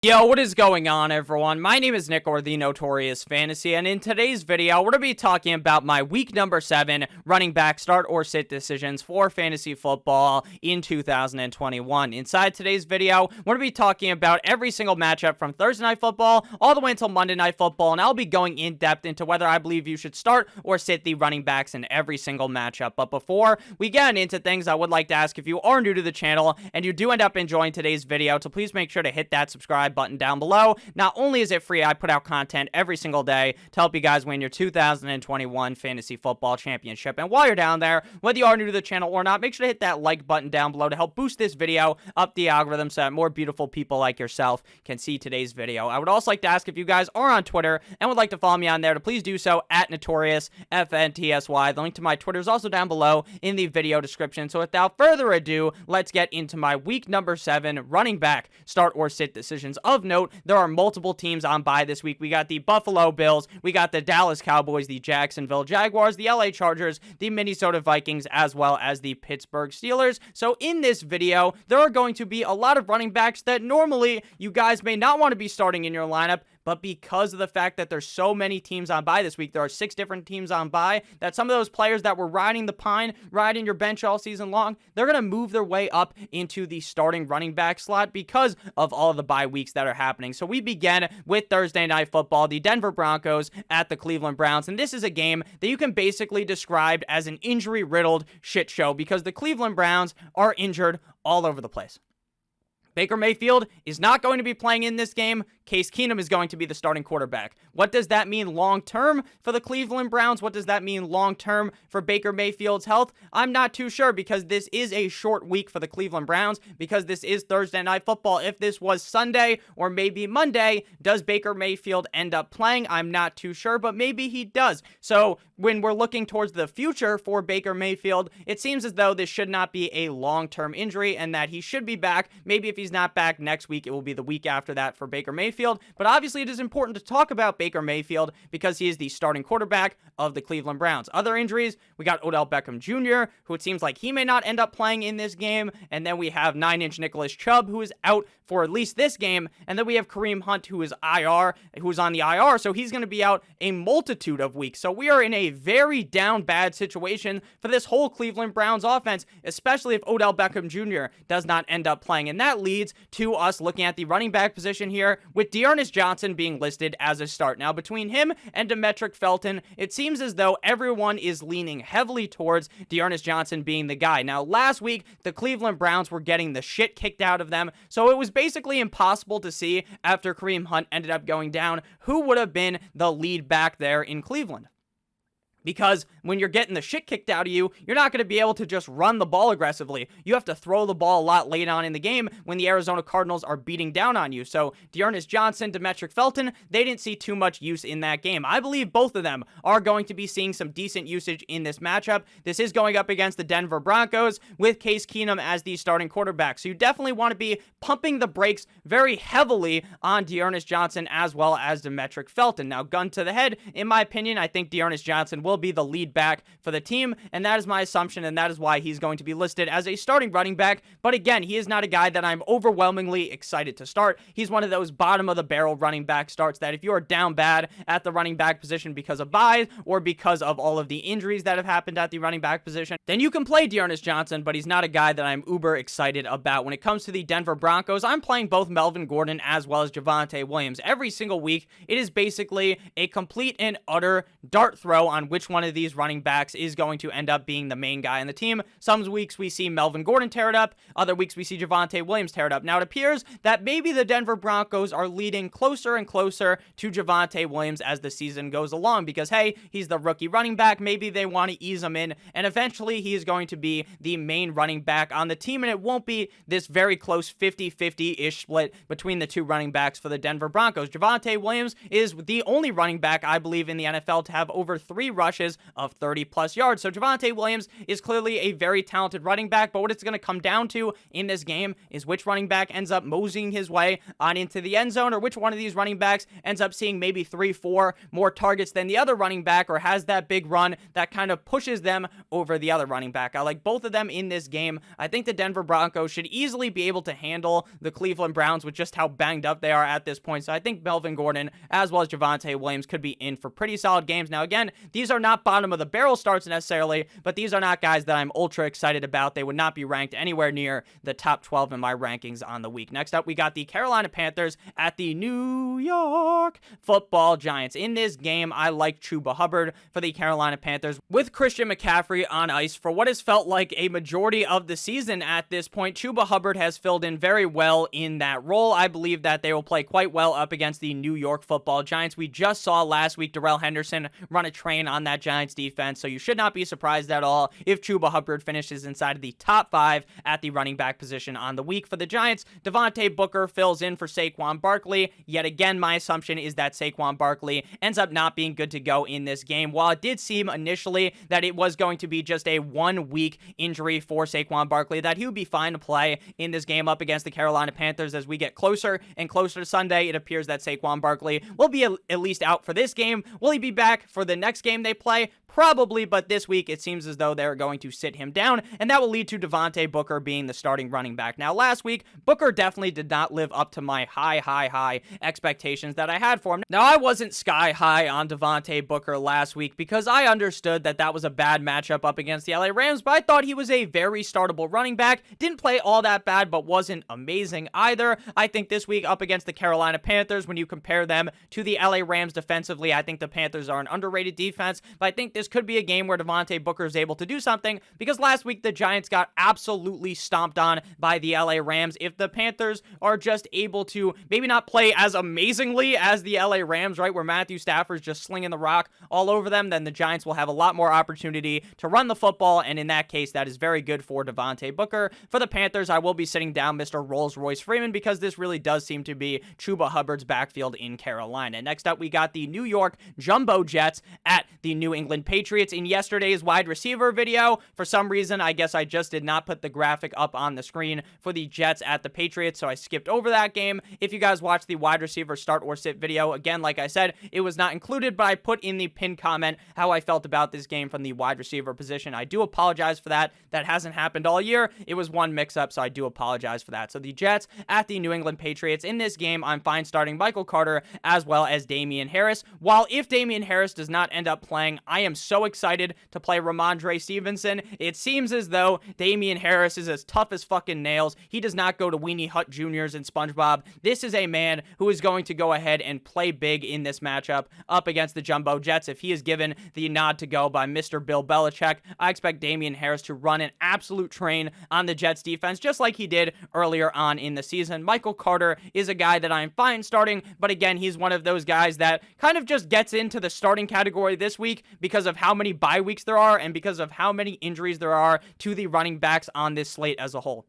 Yo, what is going on, everyone? My name is Nick, or the Notorious Fantasy, and in today's video, we're going to be talking about my week number 7 running back start or sit decisions for fantasy football in 2021. Inside today's video, we're going to be talking about every single matchup from Thursday Night Football all the way until Monday Night Football, and I'll be going in depth into whether I believe you should start or sit the running backs in every single matchup. But before we get into things, I would like to ask if you are new to the channel and you do end up enjoying today's video, to please make sure to hit that subscribe button down below. Not only is it free, I put out content every single day to help you guys win your 2021 fantasy football championship. And while you're down there, whether you are new to the channel or not, make sure to hit that like button down below to help boost this video up the algorithm so that more beautiful people like yourself can see today's video. I would also like to ask if you guys are on Twitter and would like to follow me on there, to please do so at NotoriousFNTSY. The link to my Twitter is also down below in the video description. So without further ado, let's get into my week number 7 running back start or sit decisions. Of note, there are multiple teams on bye this week. We got the Buffalo Bills, we got the Dallas Cowboys, the Jacksonville Jaguars, the LA Chargers, the Minnesota Vikings, as well as the Pittsburgh Steelers. So in this video, there are going to be a lot of running backs that normally you guys may not want to be starting in your lineup, but because of the fact that there's so many teams on bye this week, there are 6 different teams on bye, that some of those players that were riding the pine, riding your bench all season long, they're going to move their way up into the starting running back slot because of all of the bye weeks that are happening. So we begin with Thursday Night Football, the Denver Broncos at the Cleveland Browns, and this is a game that you can basically describe as an injury-riddled shit show because the Cleveland Browns are injured all over the place. Baker Mayfield is not going to be playing in this game. Case Keenum is going to be the starting quarterback. What does that mean long-term for the Cleveland Browns? What does that mean long-term for Baker Mayfield's health? I'm not too sure, because this is a short week for the Cleveland Browns, because this is Thursday Night Football. If this was Sunday or maybe Monday, does Baker Mayfield end up playing? I'm not too sure, but maybe he does. So when we're looking towards the future for Baker Mayfield, it seems as though this should not be a long-term injury and that he should be back. Maybe if he's not back next week, it will be the week after that for Baker Mayfield. But obviously, it is important to talk about Baker Mayfield because he is the starting quarterback of the Cleveland Browns. Other injuries, we got Odell Beckham Jr., who it seems like he may not end up playing in this game. And then we have 9-inch Nicholas Chubb, who is out for at least this game. And then we have Kareem Hunt, who is on the IR. So he's going to be out a multitude of weeks. So we are in a very down bad situation for this whole Cleveland Browns offense, especially if Odell Beckham Jr. does not end up playing. And that leads to us looking at the running back position here, with D'Ernest Johnson being listed as a start. Now, between him and Demetric Felton, it seems as though everyone is leaning heavily towards D'Ernest Johnson being the guy. Now, last week, the Cleveland Browns were getting the shit kicked out of them, so it was basically impossible to see, after Kareem Hunt ended up going down, who would have been the lead back there in Cleveland. Because when you're getting the shit kicked out of you, you're not going to be able to just run the ball aggressively. You have to throw the ball a lot late on in the game when the Arizona Cardinals are beating down on you. So D'Ernest Johnson, Demetric Felton, they didn't see too much use in that game. I believe both of them are going to be seeing some decent usage in this matchup. This is going up against the Denver Broncos with Case Keenum as the starting quarterback. So you definitely want to be pumping the brakes very heavily on D'Ernest Johnson as well as Demetric Felton. Now, gun to the head, in my opinion, I think D'Ernest Johnson will be the lead back for the team, and that is my assumption, and that is why he's going to be listed as a starting running back. But again, he is not a guy that I'm overwhelmingly excited to start. He's one of those bottom of the barrel running back starts that if you are down bad at the running back position because of buys or because of all of the injuries that have happened at the running back position, then you can play D'Ernest Johnson, but he's not a guy that I'm uber excited about. When it comes to the Denver Broncos, I'm playing both Melvin Gordon as well as Javonte Williams. Every single week, it is basically a complete and utter dart throw on which one of these running backs is going to end up being the main guy in the team. Some weeks we see Melvin Gordon tear it up. Other weeks we see Javonte Williams tear it up. Now, it appears that maybe the Denver Broncos are leading closer and closer to Javonte Williams as the season goes along because, hey, he's the rookie running back. Maybe they want to ease him in, and eventually he is going to be the main running back on the team, and it won't be this very close 50-50-ish split between the two running backs for the Denver Broncos. Javonte Williams is the only running back, I believe, in the NFL to have over 3 rushes rushes of 30-plus yards. So Javonte Williams is clearly a very talented running back, but what it's going to come down to in this game is which running back ends up moseying his way on into the end zone, or which one of these running backs ends up seeing maybe 3-4 more targets than the other running back, or has that big run that kind of pushes them over the other running back. I like both of them in this game. I think the Denver Broncos should easily be able to handle the Cleveland Browns with just how banged up they are at this point. So I think Melvin Gordon as well as Javonte Williams could be in for pretty solid games. Now again, these are not bottom of the barrel starts necessarily, but these are not guys that I'm ultra excited about. They would not be ranked anywhere near the top 12 in my rankings on the week. Next up, we got the Carolina Panthers at the New York Football Giants. In this game, I like Chuba Hubbard for the Carolina Panthers with Christian McCaffrey on ice for what has felt like a majority of the season at this point. Chuba Hubbard has filled in very well in that role. I believe that they will play quite well up against the New York Football Giants. We just saw last week Darrell Henderson run a train on that Giants defense, so you should not be surprised at all if Chuba Hubbard finishes inside of the top 5 at the running back position on the week. For the Giants, Devontae Booker fills in for Saquon Barkley. Yet again, my assumption is that Saquon Barkley ends up not being good to go in this game. While it did seem initially that it was going to be just a 1-week injury for Saquon Barkley, that he would be fine to play in this game up against the Carolina Panthers, as we get closer and closer to Sunday, it appears that Saquon Barkley will be at least out for this game. Will he be back for the next game they play? Probably, but this week it seems as though they're going to sit him down, and that will lead to Devontae Booker being the starting running back. Now, last week, Booker definitely did not live up to my high expectations that I had for him. Now, I wasn't sky high on Devontae Booker last week because I understood that that was a bad matchup up against the LA Rams, but I thought he was a very startable running back. Didn't play all that bad, but wasn't amazing either. I think this week up against the Carolina Panthers, when you compare them to the LA Rams defensively, I think the Panthers are an underrated defense, but I think this could be a game where Devontae Booker is able to do something, because last week the Giants got absolutely stomped on by the LA Rams. If the Panthers are just able to maybe not play as amazingly as the LA Rams, right, where Matthew Stafford's just slinging the rock all over them, then the Giants will have a lot more opportunity to run the football, and in that case, that is very good for Devontae Booker. For the Panthers, I will be sitting down Mr. Rolls-Royce Freeman, because this really does seem to be Chuba Hubbard's backfield in Carolina. Next up, we got the New York Jumbo Jets at the New England Patriots. In yesterday's wide receiver video, for some reason, I guess I just did not put the graphic up on the screen for the Jets at the Patriots, so I skipped over that game. If you guys watched the wide receiver start or sit video, again, like I said, it was not included, but I put in the pinned comment how I felt about this game from the wide receiver position. I do apologize for that. That hasn't happened all year. It was one mix-up, so I do apologize for that. So the Jets at the New England Patriots. In this game, I'm fine starting Michael Carter as well as Damian Harris. While if Damian Harris does not end up playing, I am so excited to play Ramondre Stevenson. It seems as though Damian Harris is as tough as fucking nails. He does not go to Weenie Hut Juniors and SpongeBob. This is a man who is going to go ahead and play big in this matchup up against the Jumbo Jets. If he is given the nod to go by Mr. Bill Belichick, I expect Damian Harris to run an absolute train on the Jets defense, just like he did earlier on in the season. Michael Carter is a guy that I'm fine starting, but again, he's one of those guys that kind of just gets into the starting category this week because of how many bye weeks there are and because of how many injuries there are to the running backs on this slate as a whole.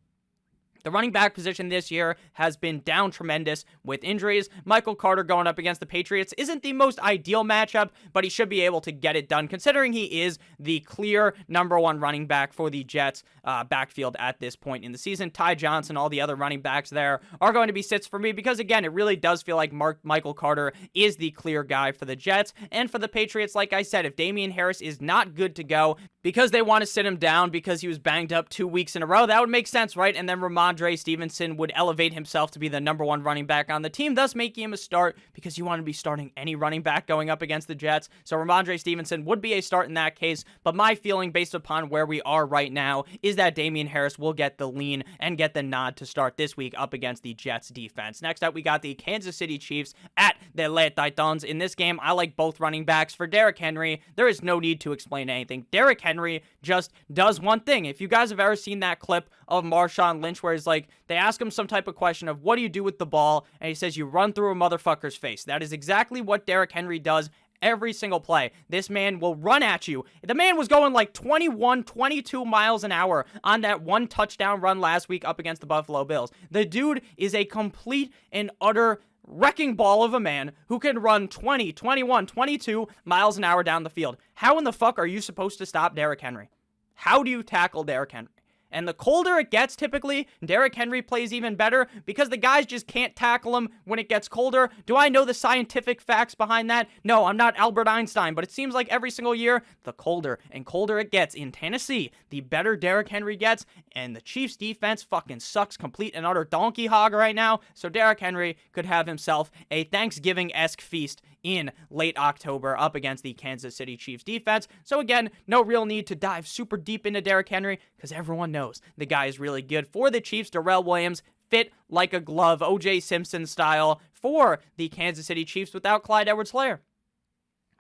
The running back position this year has been down tremendous with injuries. Michael Carter going up against the Patriots isn't the most ideal matchup, but he should be able to get it done considering he is the clear number one running back for the Jets backfield at this point in the season. Ty Johnson, all the other running backs there are going to be sits for me because, again, it really does feel like Michael Carter is the clear guy for the Jets. And for the Patriots, like I said, if Damian Harris is not good to go because they want to sit him down because he was banged up 2 weeks in a row, that would make sense, right? And then Ramondre Stevenson would elevate himself to be the number one running back on the team, thus making him a start because you want to be starting any running back going up against the Jets. So Ramondre Stevenson would be a start in that case, but my feeling based upon where we are right now is that Damian Harris will get the lean and get the nod to start this week up against the Jets defense. Next up, we got the Kansas City Chiefs at the Les Titans. In this game, I like both running backs. For Derrick Henry, there is no need to explain anything. Derrick Henry just does one thing. If you guys have ever seen that clip of Marshawn Lynch where he's like, they ask him some type of question of what do you do with the ball, and he says you run through a motherfucker's face. That is exactly what Derrick Henry does every single play. This man will run at you. The man was going like 21, 22 miles an hour on that one touchdown run last week up against the Buffalo Bills. The dude is a complete and utter wrecking ball of a man who can run 20, 21, 22 miles an hour down the field. How in the fuck are you supposed to stop Derrick Henry? How do you tackle Derrick Henry? And the colder it gets, typically, Derrick Henry plays even better because the guys just can't tackle him when it gets colder. Do I know the scientific facts behind that? No, I'm not Albert Einstein, but it seems like every single year, the colder and colder it gets in Tennessee, the better Derrick Henry gets, and the Chiefs' defense fucking sucks complete and utter donkey hog right now, so Derrick Henry could have himself a Thanksgiving-esque feast in late October up against the Kansas City Chiefs defense. So again, no real need to dive super deep into Derrick Henry because everyone knows the guy is really good. For the Chiefs, Darrell Williams fit like a glove, O.J. Simpson style for the Kansas City Chiefs without Clyde Edwards-Helaire.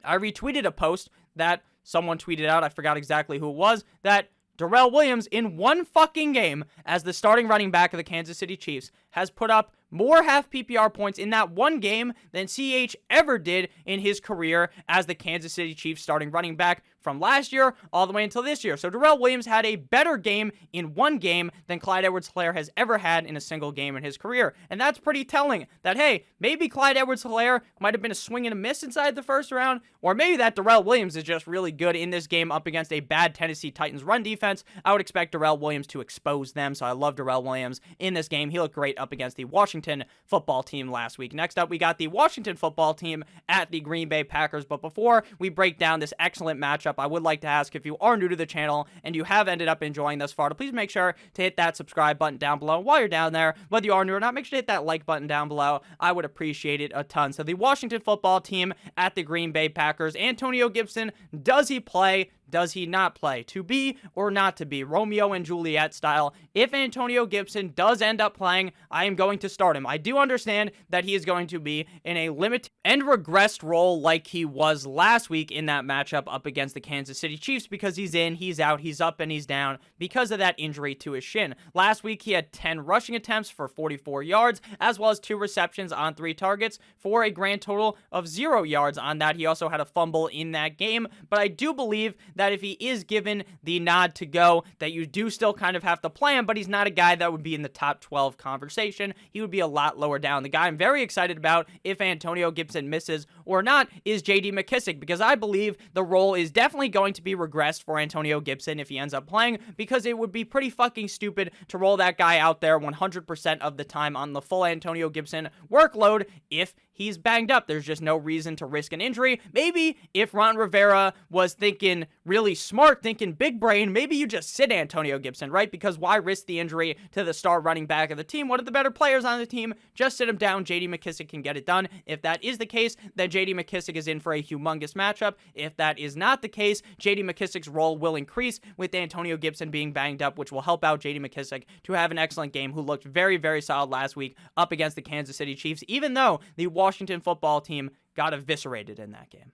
I retweeted a post that someone tweeted out, I forgot exactly who it was, that Darrell Williams in one fucking game as the starting running back of the Kansas City Chiefs has put up more half PPR points in that one game than CH ever did in his career as the Kansas City Chiefs starting running back from last year all the way until this year. So Darrell Williams had a better game in one game than Clyde Edwards-Helaire has ever had in a single game in his career. And that's pretty telling that, hey, maybe Clyde Edwards-Helaire might have been a swing and a miss inside the first round, or maybe that Darrell Williams is just really good in this game up against a bad Tennessee Titans run defense. I would expect Darrell Williams to expose them, so I love Darrell Williams in this game. He looked great up against the Washington football team last week. Next up, we got the Washington football team at the Green Bay Packers. But before we break down this excellent matchup, I would like to ask, if you are new to the channel and you have ended up enjoying thus far, to please make sure to hit that subscribe button down below. While you're down there, whether you are new or not, make sure to hit that like button down below. I would appreciate it a ton. So the Washington football team at the Green Bay Packers. Antonio Gibson, does he play? Does he not play? To be or not to be? Romeo and Juliet style. If Antonio Gibson does end up playing, I am going to start him. I do understand that he is going to be in a limited and regressed role like he was last week in that matchup up against the Kansas City Chiefs, because he's in, he's out, he's up, and he's down because of that injury to his shin. Last week, he had 10 rushing attempts for 44 yards, as well as 2 receptions on 3 targets for a grand total of 0 yards on that. He also had a fumble in that game, but I do believe that if he is given the nod to go, that you do still kind of have to play him, but he's not a guy that would be in the top 12 conversation. He would be a lot lower down. The guy I'm very excited about, if Antonio Gibson misses or not, is J.D. McKissic, because I believe the role is definitely going to be regressed for Antonio Gibson if he ends up playing, because it would be pretty fucking stupid to roll that guy out there 100% of the time on the full Antonio Gibson workload if he's banged up. There's just no reason to risk an injury. Maybe if Ron Rivera was thinking really smart, thinking big brain, maybe you just sit Antonio Gibson, right? Because why risk the injury to the star running back of the team? One of the better players on the team, just sit him down. J.D. McKissic can get it done. If that is the case, then J.D. McKissic is in for a humongous matchup. If that is not the case, J.D. McKissic's role will increase with Antonio Gibson being banged up, which will help out J.D. McKissic to have an excellent game, who looked very, very solid last week up against the Kansas City Chiefs, even though the Washington football team got eviscerated in that game.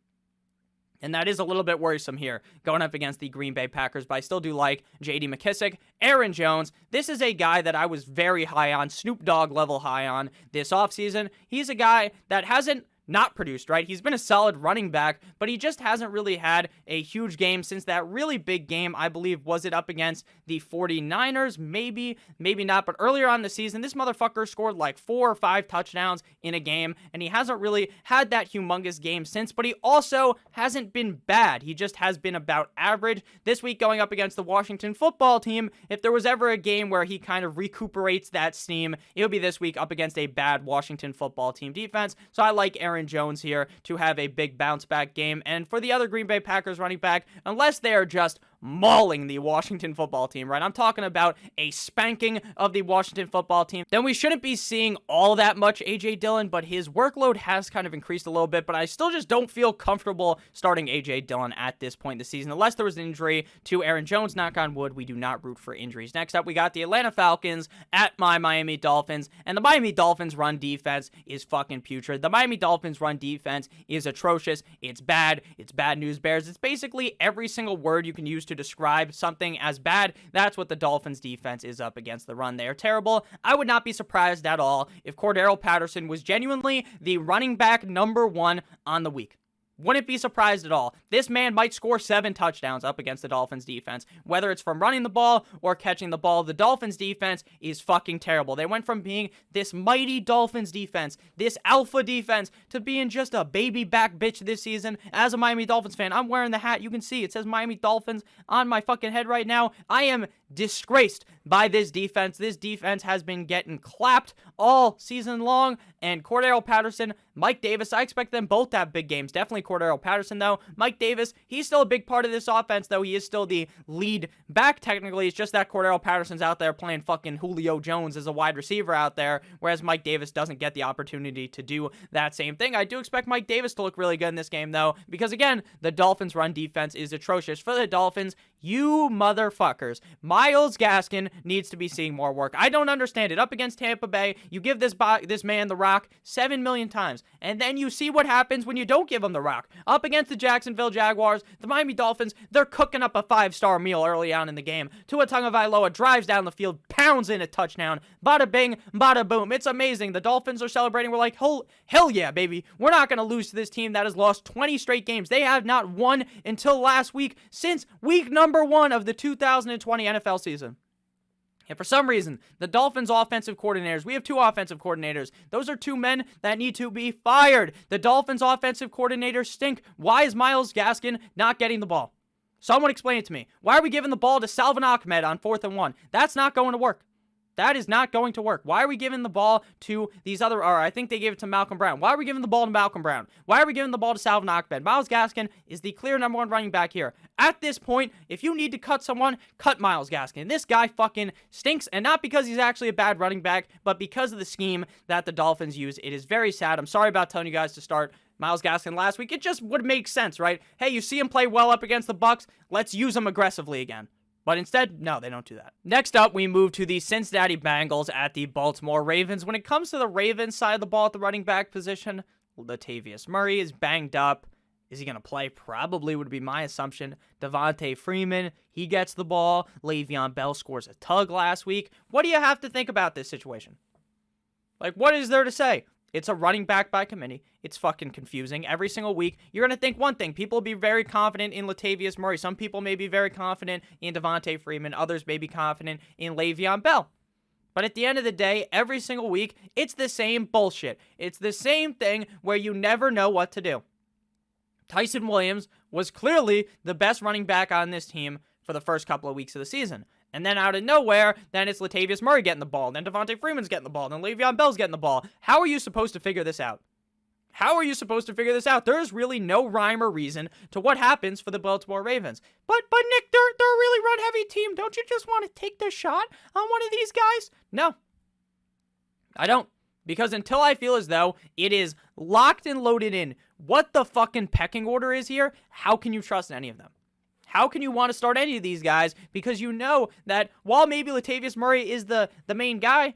And that is a little bit worrisome here, going up against the Green Bay Packers, but I still do like J.D. McKissic. Aaron Jones, this is a guy that I was very high on, Snoop Dogg level high on this offseason. He's a guy that hasn't not produced, right? He's been a solid running back, but he just hasn't really had a huge game since that really big game, I believe, was it up against the 49ers? Maybe not, but earlier on the season, this motherfucker scored like 4 or 5 touchdowns in a game, and he hasn't really had that humongous game since, but he also hasn't been bad. He just has been about average. This week, going up against the Washington football team, if there was ever a game where he kind of recuperates that steam, it would be this week up against a bad Washington football team defense. So I like Aaron Jones here to have a big bounce back game. And for the other Green Bay Packers running back, unless they are just mauling the Washington football team, right? I'm talking about a spanking of the Washington football team. Then we shouldn't be seeing all that much A.J. Dillon, but his workload has kind of increased a little bit, but I still just don't feel comfortable starting A.J. Dillon at this point in the season, unless there was an injury to Aaron Jones. Knock on wood, we do not root for injuries. Next up, we got the Atlanta Falcons at my Miami Dolphins, and the Miami Dolphins run defense is fucking putrid. The Miami Dolphins run defense is atrocious. It's bad. It's bad news bears. It's basically every single word you can use to describe something as bad. That's what the Dolphins defense is up against the run. They are terrible. I would not be surprised at all if Cordarrelle Patterson was genuinely the running back #1 on the week. Wouldn't be surprised at all. This man might score 7 touchdowns up against the Dolphins defense. Whether it's from running the ball or catching the ball, the Dolphins defense is fucking terrible. They went from being this mighty Dolphins defense, this alpha defense, to being just a baby back bitch this season. As a Miami Dolphins fan, I'm wearing the hat. You can see it says Miami Dolphins on my fucking head right now. I am disgraced by this defense. This defense has been getting clapped all season long, and Cordero Patterson, Mike Davis, I expect them both to have big games. Definitely Cordero Patterson, though. Mike Davis, he's still a big part of this offense, though. He is still the lead back, technically. It's just that Cordero Patterson's out there playing fucking Julio Jones as a wide receiver out there, whereas Mike Davis doesn't get the opportunity to do that same thing. I do expect Mike Davis to look really good in this game, though, because, again, the Dolphins' run defense is atrocious. For the Dolphins, you motherfuckers, Myles Gaskin needs to be seeing more work. I don't understand it. Up against Tampa Bay, you give this man the rock 7 million times, and then you see what happens when you don't give him the rock. Up against the Jacksonville Jaguars, the Miami Dolphins, they're cooking up a 5-star meal early on in the game. Tua Tagovailoa drives down the field, pounds in a touchdown. Bada bing, bada boom. It's amazing. The Dolphins are celebrating. We're like, hell yeah, baby. We're not going to lose to this team that has lost 20 straight games. They have not won until last week, since week number 1 of the 2020 NFL season. And for some reason, the Dolphins' offensive coordinators, we have 2 offensive coordinators. Those are 2 men that need to be fired. The Dolphins' offensive coordinators stink. Why is Myles Gaskin not getting the ball? Someone explain it to me. Why are we giving the ball to Salvon Ahmed on 4th and 1? That's not going to work. That is not going to work. Why are we giving the ball to these other, or I think they gave it to Malcolm Brown. Why are we giving the ball to Malcolm Brown? Why are we giving the ball to Salvon Ahmed? Myles Gaskin is the clear number 1 running back here. At this point, if you need to cut someone, cut Myles Gaskin. This guy fucking stinks, and not because he's actually a bad running back, but because of the scheme that the Dolphins use. It is very sad. I'm sorry about telling you guys to start Myles Gaskin last week. It just would make sense, right? Hey, you see him play well up against the Bucs, let's use him aggressively again. But instead, no, they don't do that. Next up, we move to the Cincinnati Bengals at the Baltimore Ravens. When it comes to the Ravens side of the ball at the running back position, Latavius Murray is banged up. Is he going to play? Probably would be my assumption. Devontae Freeman, he gets the ball. Le'Veon Bell scores a tug last week. What do you have to think about this situation? Like, what is there to say? It's a running back by committee. It's fucking confusing. Every single week, you're going to think one thing. People will be very confident in Latavius Murray. Some people may be very confident in Devontae Freeman. Others may be confident in Le'Veon Bell. But at the end of the day, every single week, it's the same bullshit. It's the same thing where you never know what to do. Tyson Williams was clearly the best running back on this team for the first couple of weeks of the season. And then out of nowhere, then it's Latavius Murray getting the ball. Then Devontae Freeman's getting the ball. Then Le'Veon Bell's getting the ball. How are you supposed to figure this out? How are you supposed to figure this out? There's really no rhyme or reason to what happens for the Baltimore Ravens. But Nick, they're a really run-heavy team. Don't you just want to take the shot on one of these guys? No. I don't. Because until I feel as though it is locked and loaded in what the fucking pecking order is here, how can you trust any of them? How can you want to start any of these guys? Because you know that while maybe Latavius Murray is the main guy,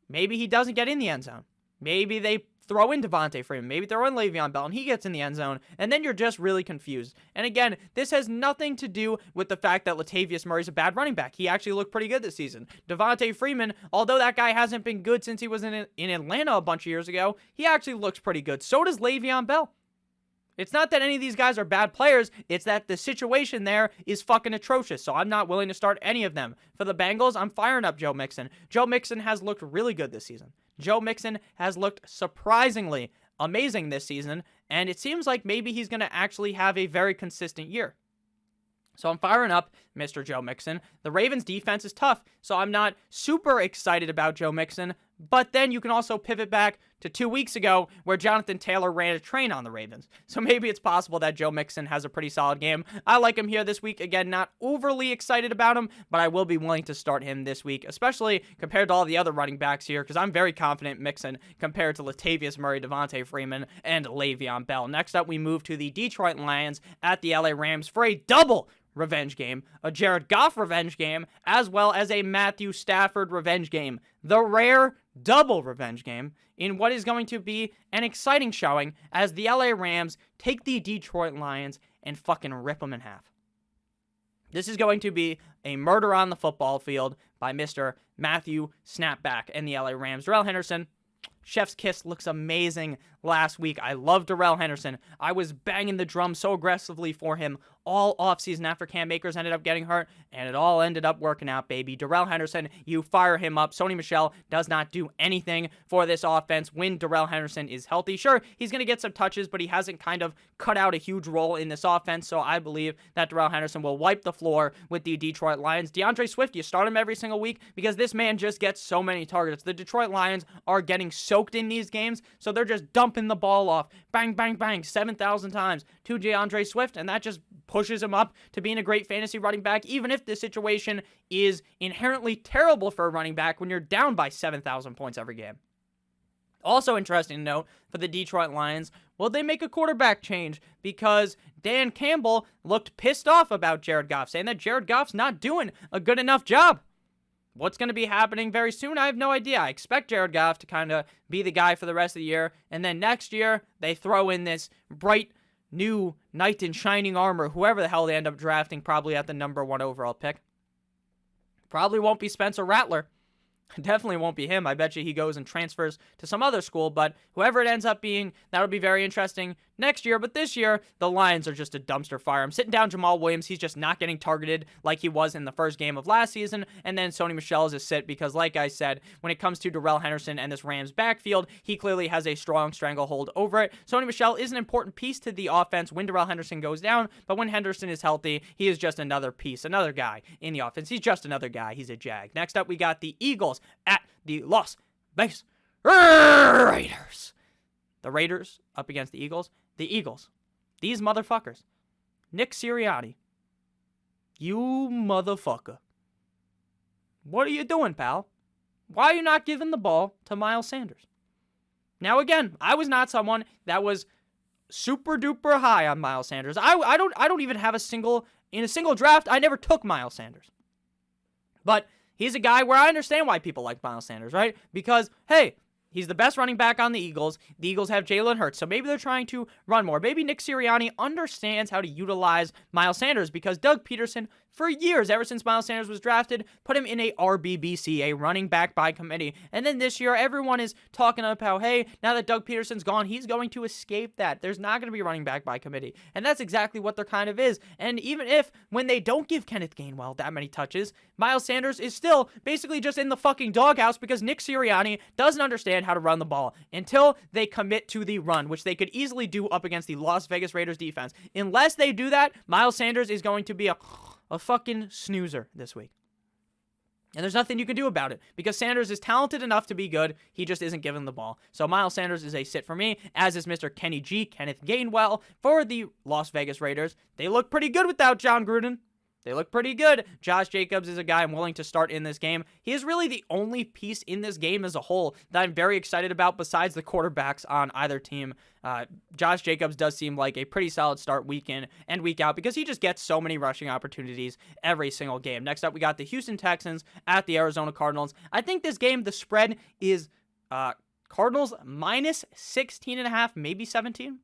maybe he doesn't get in the end zone. Maybe they throw in Devontae Freeman. Maybe throw in Le'Veon Bell and he gets in the end zone. And then you're just really confused. And again, this has nothing to do with the fact that Latavius Murray's a bad running back. He actually looked pretty good this season. Devontae Freeman, although that guy hasn't been good since he was in Atlanta a bunch of years ago, he actually looks pretty good. So does Le'Veon Bell. It's not that any of these guys are bad players. It's that the situation there is fucking atrocious. So I'm not willing to start any of them. For the Bengals, I'm firing up Joe Mixon. Joe Mixon has looked really good this season. Joe Mixon has looked surprisingly amazing this season. And it seems like maybe he's going to actually have a very consistent year. So I'm firing up Mr. Joe Mixon. The Ravens defense is tough, so I'm not super excited about Joe Mixon. But then you can also pivot back to 2 weeks ago where Jonathan Taylor ran a train on the Ravens. So maybe it's possible that Joe Mixon has a pretty solid game. I like him here this week. Again, not overly excited about him, but I will be willing to start him this week, especially compared to all the other running backs here, because I'm very confident Mixon compared to Latavius Murray, Devontae Freeman, and Le'Veon Bell. Next up, we move to the Detroit Lions at the LA Rams for a double revenge game, a Jared Goff revenge game, as well as a Matthew Stafford revenge game. The rare double revenge game in what is going to be an exciting showing as the LA Rams take the Detroit Lions and fucking rip them in half. This is going to be a murder on the football field by Mr. Matthew Snapback and the LA Rams. Darrell Henderson, Chef's Kiss looks amazing last week. I love Darrell Henderson. I was banging the drum so aggressively for him all offseason after Cam Akers ended up getting hurt, and it all ended up working out, baby. Darrell Henderson, you fire him up. Sony Michel does not do anything for this offense when Darrell Henderson is healthy. Sure, he's going to get some touches, but he hasn't kind of cut out a huge role in this offense, so I believe that Darrell Henderson will wipe the floor with the Detroit Lions. DeAndre Swift, you start him every single week because this man just gets so many targets. The Detroit Lions are getting soaked in these games, so they're just dumping the ball off. Bang, bang, bang, 7,000 times to DeAndre Swift, and that just pushes him up to being a great fantasy running back, even if the situation is inherently terrible for a running back when you're down by 7,000 points every game. Also interesting to note for the Detroit Lions, will they make a quarterback change? Because Dan Campbell looked pissed off about Jared Goff, saying that Jared Goff's not doing a good enough job. What's going to be happening very soon? I have no idea. I expect Jared Goff to kind of be the guy for the rest of the year, and then next year, they throw in this bright new knight in shining armor, whoever the hell they end up drafting, probably at the #1 overall pick. Probably won't be Spencer Rattler. Definitely won't be him. I bet you he goes and transfers to some other school, but whoever it ends up being, that'll be very interesting next year. But this year, the Lions are just a dumpster fire. I'm sitting down Jamal Williams. He's just not getting targeted like he was in the first game of last season. And then Sony Michel is a sit because, like I said, when it comes to Darrell Henderson and this Rams backfield, he clearly has a strong stranglehold over it. Sony Michel is an important piece to the offense when Darrell Henderson goes down, but when Henderson is healthy, he is just another piece, another guy in the offense. He's just another guy. He's a jag. Next up, we got the Eagles at the Las Vegas Raiders. The Raiders up against the Eagles. The Eagles. These motherfuckers. Nick Sirianni. You motherfucker. What are you doing, pal? Why are you not giving the ball to Miles Sanders? Now, again, I was not someone that was super duper high on Miles Sanders. I don't even have in a single draft, I never took Miles Sanders. But he's a guy where I understand why people like Miles Sanders, right? Because, hey, he's the best running back on the Eagles. The Eagles have Jalen Hurts, so maybe they're trying to run more. Maybe Nick Sirianni understands how to utilize Miles Sanders because Doug Peterson, for years, ever since Miles Sanders was drafted, put him in a RBBC, a running back by committee. And then this year, everyone is talking about how, hey, now that Doug Peterson's gone, he's going to escape that. There's not going to be running back by committee. And that's exactly what there kind of is. And even if, when they don't give Kenneth Gainwell that many touches, Miles Sanders is still basically just in the fucking doghouse because Nick Sirianni doesn't understand how to run the ball until they commit to the run, which they could easily do up against the Las Vegas Raiders defense. Unless they do that, Miles Sanders is going to be a fucking snoozer this week. And there's nothing you can do about it because Sanders is talented enough to be good. He just isn't given the ball. So Miles Sanders is a sit for me, as is Mr. Kenny G, Kenneth Gainwell for the Las Vegas Raiders. They look pretty good without John Gruden. They look pretty good. Josh Jacobs is a guy I'm willing to start in this game. He is really the only piece in this game as a whole that I'm very excited about besides the quarterbacks on either team. Josh Jacobs does seem like a pretty solid start week in and week out because he just gets so many rushing opportunities every single game. Next up, we got the Houston Texans at the Arizona Cardinals. I think this game, the spread is Cardinals minus 16.5, maybe 17?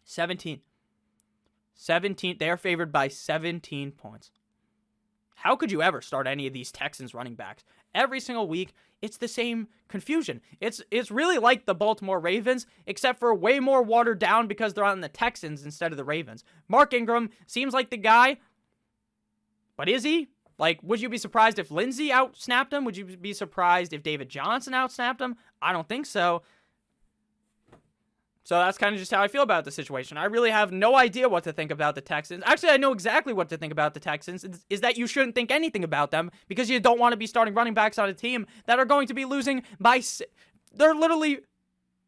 17. They are favored by 17 points. How could you ever start any of these Texans running backs? Every single week, it's the same confusion. It's really like the Baltimore Ravens, except for way more watered down because they're on the Texans instead of the Ravens. Mark Ingram seems like the guy, but is he? Like, would you be surprised if Lindsey outsnapped him? Would you be surprised if David Johnson outsnapped him? I don't think so. So that's kind of just how I feel about the situation. I really have no idea what to think about the Texans. Actually, I know exactly what to think about the Texans, is that you shouldn't think anything about them because you don't want to be starting running backs on a team that are going to be losing by... They're literally...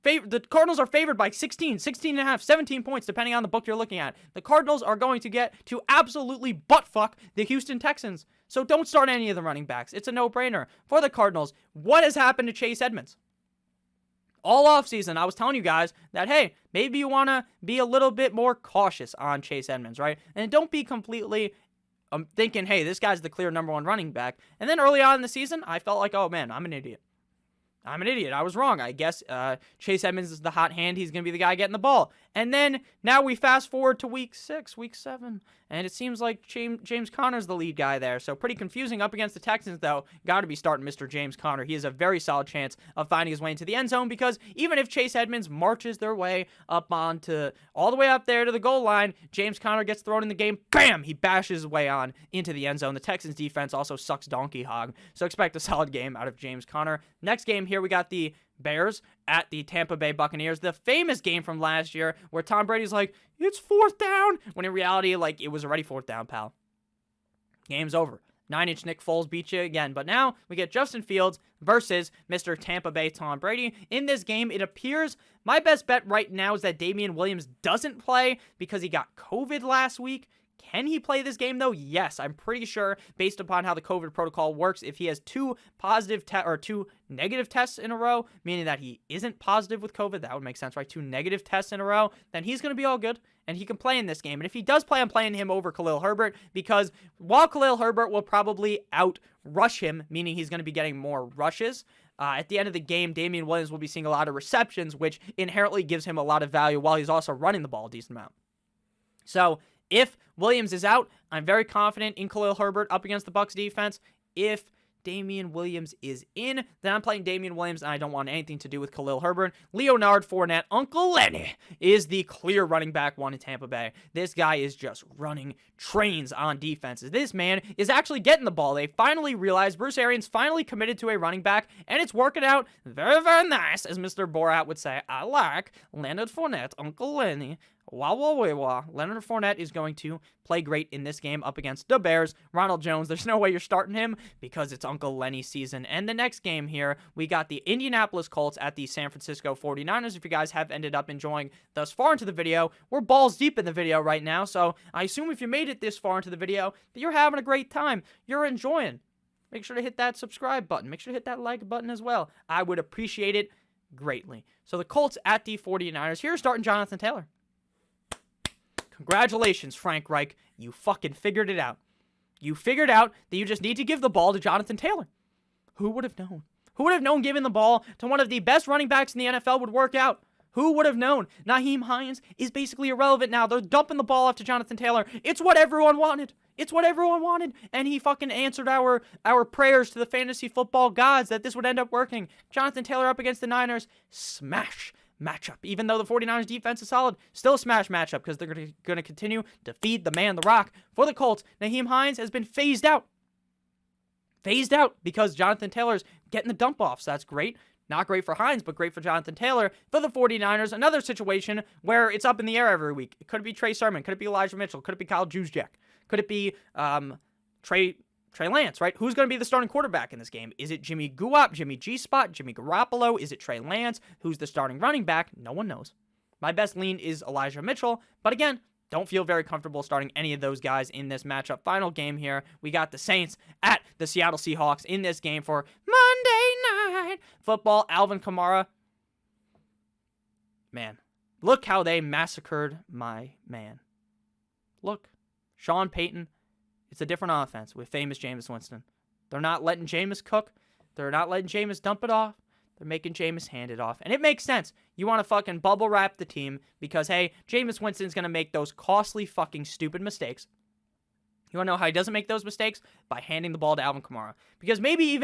The Cardinals are favored by 16 and a half, 17 points, depending on the book you're looking at. The Cardinals are going to get to absolutely buttfuck the Houston Texans. So don't start any of the running backs. It's a no-brainer. For the Cardinals, what has happened to Chase Edmonds? All offseason, I was telling you guys that, hey, maybe you want to be a little bit more cautious on Chase Edmonds, right? And don't be completely thinking, hey, this guy's the clear #1 running back. And then early on in the season, I felt like, oh, man, I'm an idiot. I'm an idiot. I was wrong. I guess Chase Edmonds is the hot hand. He's going to be the guy getting the ball. And then now we fast forward to week 6, week 7, and it seems like James Conner's the lead guy there. So pretty confusing up against the Texans, though. Got to be starting Mr. James Conner. He has a very solid chance of finding his way into the end zone, because even if Chase Edmonds marches their way up onto all the way up there to the goal line, James Conner gets thrown in the game. Bam! He bashes his way on into the end zone. The Texans defense also sucks donkey hog, so expect a solid game out of James Conner. Next game here, we got the Bears at the Tampa Bay Buccaneers. The famous game from last year where Tom Brady's like, it's 4th down, when in reality, like, it was already 4th down, pal. Game's over. 9-inch Nick Foles beat you again. But now we get Justin Fields versus Mr. Tampa Bay Tom Brady. In this game, it appears my best bet right now is that Damian Williams doesn't play because he got COVID last week. Can he play this game, though? Yes, I'm pretty sure, based upon how the COVID protocol works, if he has 2 negative tests in a row, meaning that he isn't positive with COVID, that would make sense, right? 2 negative tests in a row, then he's going to be all good, and he can play in this game. And if he does play, I'm playing him over Khalil Herbert, because while Khalil Herbert will probably out-rush him, meaning he's going to be getting more rushes, at the end of the game, Damian Williams will be seeing a lot of receptions, which inherently gives him a lot of value while he's also running the ball a decent amount. So if Williams is out, I'm very confident in Khalil Herbert up against the Bucs defense. If Damian Williams is in, then I'm playing Damian Williams, and I don't want anything to do with Khalil Herbert. Leonard Fournette, Uncle Lenny, is the clear running back 1 in Tampa Bay. This guy is just running trains on defenses. This man is actually getting the ball. They finally realized Bruce Arians finally committed to a running back, and it's working out very, very nice, as Mr. Borat would say. I like Leonard Fournette, Uncle Lenny. Wah, wah, wah, wah. Leonard Fournette is going to play great in this game up against the Bears. Ronald Jones, there's no way you're starting him because it's Uncle Lenny season. And the next game here, we got the Indianapolis Colts at the San Francisco 49ers. If you guys have ended up enjoying thus far into the video, we're balls deep in the video right now. So I assume if you made it this far into the video, that you're having a great time. You're enjoying. Make sure to hit that subscribe button. Make sure to hit that like button as well. I would appreciate it greatly. So the Colts at the 49ers. Here's starting Jonathan Taylor. Congratulations, Frank Reich. You fucking figured it out. You figured out that you just need to give the ball to Jonathan Taylor. Who would have known? Who would have known giving the ball to one of the best running backs in the NFL would work out? Who would have known? Nyheim Hines is basically irrelevant now. They're dumping the ball off to Jonathan Taylor. It's what everyone wanted. It's what everyone wanted. And he fucking answered our prayers to the fantasy football gods that this would end up working. Jonathan Taylor up against the Niners. Smash matchup. Even though the 49ers defense is solid, still a smash matchup because they're going to continue to feed the man the rock. For the Colts, Nyheim Hines has been phased out. Phased out because Jonathan Taylor's getting the dump off, so that's great. Not great for Hines, but great for Jonathan Taylor. For the 49ers, another situation where it's up in the air every week. Could it be Trey Sermon? Could it be Elijah Mitchell? Could it be Kyle Juszczyk? Could it be Trey Lance, right? Who's going to be the starting quarterback in this game? Is it Jimmy Guap, Jimmy G-Spot, Jimmy Garoppolo? Is it Trey Lance? Who's the starting running back? No one knows. My best lean is Elijah Mitchell, but again, don't feel very comfortable starting any of those guys in this matchup. Final game here, we got the Saints at the Seattle Seahawks in this game for Monday Night Football. Alvin Kamara. Man, look how they massacred my man. Look, Sean Payton. It's a different offense with famous Jameis Winston. They're not letting Jameis cook. They're not letting Jameis dump it off. They're making Jameis hand it off. And it makes sense. You want to fucking bubble wrap the team because, hey, Jameis Winston's going to make those costly fucking stupid mistakes. You want to know how he doesn't make those mistakes? By handing the ball to Alvin Kamara. Because maybe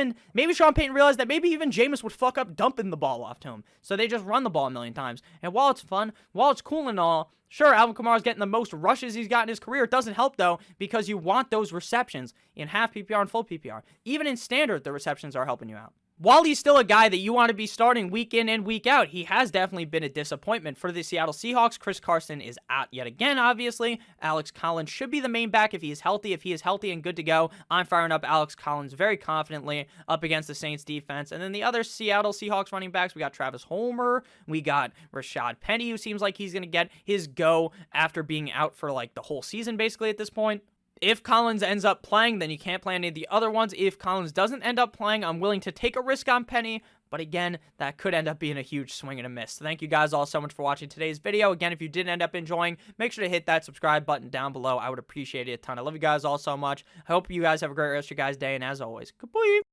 Sean Payton realized that maybe even Jameis would fuck up dumping the ball off to him. So they just run the ball a million times. And while it's fun, while it's cool and all, sure, Alvin Kamara's getting the most rushes he's got in his career. It doesn't help, though, because you want those receptions in half PPR and full PPR. Even in standard, the receptions are helping you out. While he's still a guy that you want to be starting week in and week out, he has definitely been a disappointment for the Seattle Seahawks. Chris Carson is out yet again, obviously. Alex Collins should be the main back if he is healthy. If he is healthy and good to go, I'm firing up Alex Collins very confidently up against the Saints defense. And then the other Seattle Seahawks running backs, we got Travis Homer. We got Rashad Penny, who seems like he's going to get his go after being out for like the whole season basically at this point. If Collins ends up playing, then you can't play any of the other ones. If Collins doesn't end up playing, I'm willing to take a risk on Penny. But again, that could end up being a huge swing and a miss. So thank you guys all so much for watching today's video. Again, if you did end up enjoying, make sure to hit that subscribe button down below. I would appreciate it a ton. I love you guys all so much. I hope you guys have a great rest of your guys' day. And as always, goodbye.